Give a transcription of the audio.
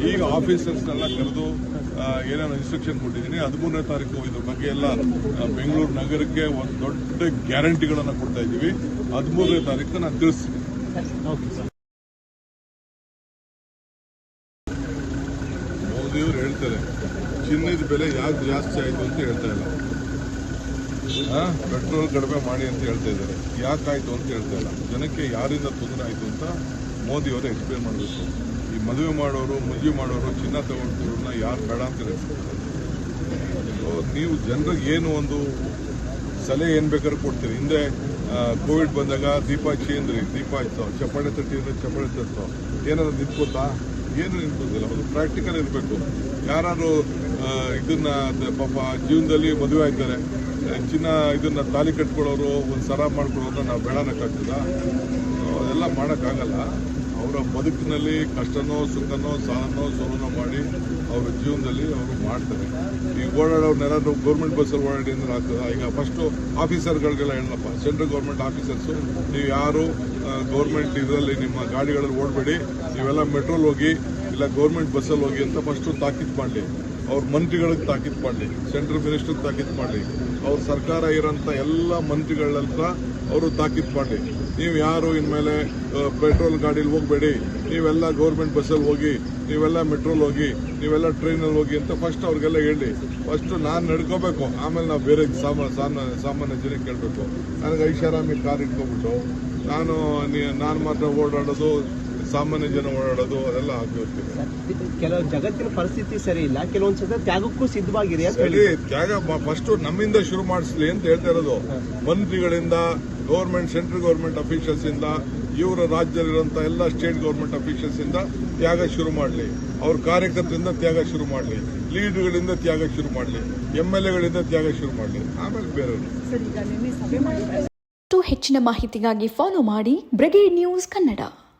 ಈಗ ಆಫೀಸರ್ಸ್ನೆಲ್ಲ ಕರೆದು ಏನೇನು ಇನ್ಸ್ಟ್ರಕ್ಷನ್ ಕೊಟ್ಟಿದ್ದೀನಿ. 13ನೇ ತಾರೀಕು ಇದ್ರ ಬಗ್ಗೆ ಎಲ್ಲ ಬೆಂಗಳೂರು ನಗರಕ್ಕೆ ಒಂದು ದೊಡ್ಡ ಗ್ಯಾರಂಟಿಗಳನ್ನು ಕೊಡ್ತಾ ಇದ್ದೀವಿ. 13ನೇ ತಾರೀಕು ನಾನು ತಿಳಿಸ್ತೀನಿ. ಮೋದಿಯವರು ಹೇಳ್ತಾರೆ ಚಿನ್ನದ ಬೆಲೆ ಯಾಕೆ ಜಾಸ್ತಿ ಆಯಿತು ಅಂತ ಹೇಳ್ತಾ ಇಲ್ಲ. ಪೆಟ್ರೋಲ್ ಕಡಿಮೆ ಮಾಡಿ ಅಂತ ಹೇಳ್ತಾ ಇದ್ದಾರೆ. ಯಾಕಾಯ್ತು ಅಂತ ಹೇಳ್ತಾ ಇಲ್ಲ. ಜನಕ್ಕೆ ಯಾರಿಂದ ತೊಂದರೆ ಆಯಿತು ಅಂತ ಮೋದಿಯವರು ಎಕ್ಸ್ಪ್ಲೇನ್ ಮಾಡಬೇಕು. ಈ ಮದುವೆ ಮಾಡೋರು, ಮುಂಜಿ ಮಾಡೋರು, ಚಿನ್ನ ತಗೊಳ್ತಿರೋರನ್ನ ಯಾರು ಬೇಡ ಅಂತ ಹೇಳ್ತಾರೆ. ನೀವು ಜನರಿಗೆ ಏನು ಒಂದು ಸಲಹೆ ಏನು ಬೇಕಾದ್ರೂ ಕೊಡ್ತೀರಿ. ಹಿಂದೆ ಕೋವಿಡ್ ಬಂದಾಗ ದೀಪ ಹಚ್ಚಿ ಅಂದ್ರಿ, ದೀಪ ಹಚ್ಚೋ, ಚಪ್ಪಾಳೆ ತಟ್ಟಿದ್ರೆ ಚಪ್ಪಾಳೆ ತಟ್ಟೋ, ಏನಾದ್ರು ನಿಂತ್ಕೋತಾ? ಏನು ನಿಂತ್ಕೋದಿಲ್ಲ. ಅದು ಪ್ರಾಕ್ಟಿಕಲ್ ಇರಬೇಕು. ಯಾರು ಇದನ್ನ ಪಾಪ ಜೀವನದಲ್ಲಿ ಮದುವೆ ಆಯ್ತಾರೆ, ಚಿನ್ನ ಇದನ್ನ ತಾಲಿ ಕಟ್ಕೊಳ್ಳೋರು, ಒಂದು ಸರ ಮಾಡ್ಕೊಳ್ಳೋರು ನಾವು ಬೇಡನಕ್ಕಾಗ್ತದ? ಅದೆಲ್ಲ ಮಾಡೋಕ್ಕಾಗಲ್ಲ. ಅವರ ಬದುಕಿನಲ್ಲಿ ಕಷ್ಟನೋ ಸುಖನೋ ಸಾಲನೋ ಸೋಲನೋ ಮಾಡಿ ಅವರ ಜೀವನದಲ್ಲಿ ಅವರು ಮಾಡ್ತಾರೆ. ಈಗ ಓಡಾಡೋರ್ನೆಲ್ಲಾದ್ರೂ ಗೌರ್ಮೆಂಟ್ ಬಸ್ಸಲ್ಲಿ ಓಡಾಡಿ ಅಂದ್ರೆ ಆಗ್ತದ? ಈಗ ಫಸ್ಟು ಆಫೀಸರ್ಗಳಿಗೆಲ್ಲ ಹೇಳಪ್ಪ, ಸೆಂಟ್ರಲ್ ಗೌರ್ಮೆಂಟ್ ಆಫೀಸರ್ಸು, ನೀವು ಯಾರು ಗೌರ್ಮೆಂಟ್ ಇದರಲ್ಲಿ ನಿಮ್ಮ ಗಾಡಿಗಳಲ್ಲಿ ಓಡಬೇಡಿ, ನೀವೆಲ್ಲ ಮೆಟ್ರೋಲ್ ಹೋಗಿ ಇಲ್ಲ ಗೌರ್ಮೆಂಟ್ ಬಸ್ಸಲ್ಲಿ ಹೋಗಿ ಅಂತ ಫಸ್ಟು ತಾಕೀತು ಮಾಡಲಿ. ಅವ್ರ ಮಂತ್ರಿಗಳಿಗೆ ತಾಕೀತು ಮಾಡಲಿ, ಸೆಂಟ್ರಲ್ ಮಿನಿಸ್ಟರ್ಗೆ ತಾಕೀತು ಮಾಡಲಿ, ಅವ್ರ ಸರ್ಕಾರ ಇರೋಂಥ ಎಲ್ಲ ಮಂತ್ರಿಗಳಂತ ಅವರು ತಾಕೀತು ಮಾಡಲಿ. ನೀವು ಯಾರು ಇನ್ಮೇಲೆ ಪೆಟ್ರೋಲ್ ಗಾಡೀಲಿ ಹೋಗಬೇಡಿ, ನೀವೆಲ್ಲ ಗೌರ್ಮೆಂಟ್ ಬಸ್ಸಲ್ಲಿ ಹೋಗಿ, ನೀವೆಲ್ಲ ಮೆಟ್ರೋಲ್ ಹೋಗಿ, ನೀವೆಲ್ಲ ಟ್ರೈನಲ್ಲಿ ಹೋಗಿ ಅಂತ ಫಸ್ಟ್ ಅವ್ರಿಗೆಲ್ಲ ಹೇಳಿ. ಫಸ್ಟು ನಾನು ನಡ್ಕೋಬೇಕು, ಆಮೇಲೆ ನಾವು ಬೇರೆ ಸಾಮಾನ್ಯ ಜನಕ್ಕೆ ಕೇಳಬೇಕು. ನನಗೆ ಐಷಾರಾಮಿ ಕಾರ್ ಇಟ್ಕೊಬಿಟ್ಟು ನಾನು ಮಾತ್ರ ಓಡಾಡೋದು, ಸಾಮಾನ್ಯ ಜನ ಓಡಾಡೋದು ಅದೆಲ್ಲ ಆಗಿರ್ತೀವಿ. ಕೆಲವು ಜಗತ್ತಿನ ಪರಿಸ್ಥಿತಿ ಸರಿ ಇಲ್ಲ, ಕೆಲವೊಂದ್ಸಲ ತ್ಯಾಗಕ್ಕೂ ಸಿದ್ಧವಾಗಿರಿ. ಸರಿ, ತ್ಯಾಗ ಫಸ್ಟ್ ನಮ್ಮಿಂದ ಶುರು ಮಾಡಿಸ್ಲಿ ಅಂತ ಹೇಳ್ತಾ ಇರೋದು. ಮಂತ್ರಿಗಳಿಂದ, ಗೌರ್ಮೆಂಟ್, ಸೆಂಟ್ರಲ್ ಗೌರ್ಮೆಂಟ್ ಅಫಿಷಿಯಲ್ಸ್ ಇಂದ, ಇವರ ರಾಜ್ಯದಲ್ಲಿರುವಂತ ಎಲ್ಲ ಸ್ಟೇಟ್ ಗೌರ್ಮೆಂಟ್ ಅಫಿಷಿಯಲ್ಸ್ ಇಂದ ತ್ಯಾಗ ಶುರು ಮಾಡಲಿ. ಅವ್ರ ಕಾರ್ಯಕರ್ತರಿಂದ ತ್ಯಾಗ ಶುರು ಮಾಡಲಿ, ಲೀಡರ್ಗಳಿಂದ ತ್ಯಾಗ ಶುರು ಮಾಡಲಿ, MLAಗಳಿಂದ ತ್ಯಾಗ ಶುರು ಮಾಡಲಿ, ಆಮೇಲೆ ಬೇರೆಯವರು. ಹೆಚ್ಚಿನ ಮಾಹಿತಿಗಾಗಿ ಫಾಲೋ ಮಾಡಿ ಬ್ರಿಗೇಡ್ ನ್ಯೂಸ್ ಕನ್ನಡ.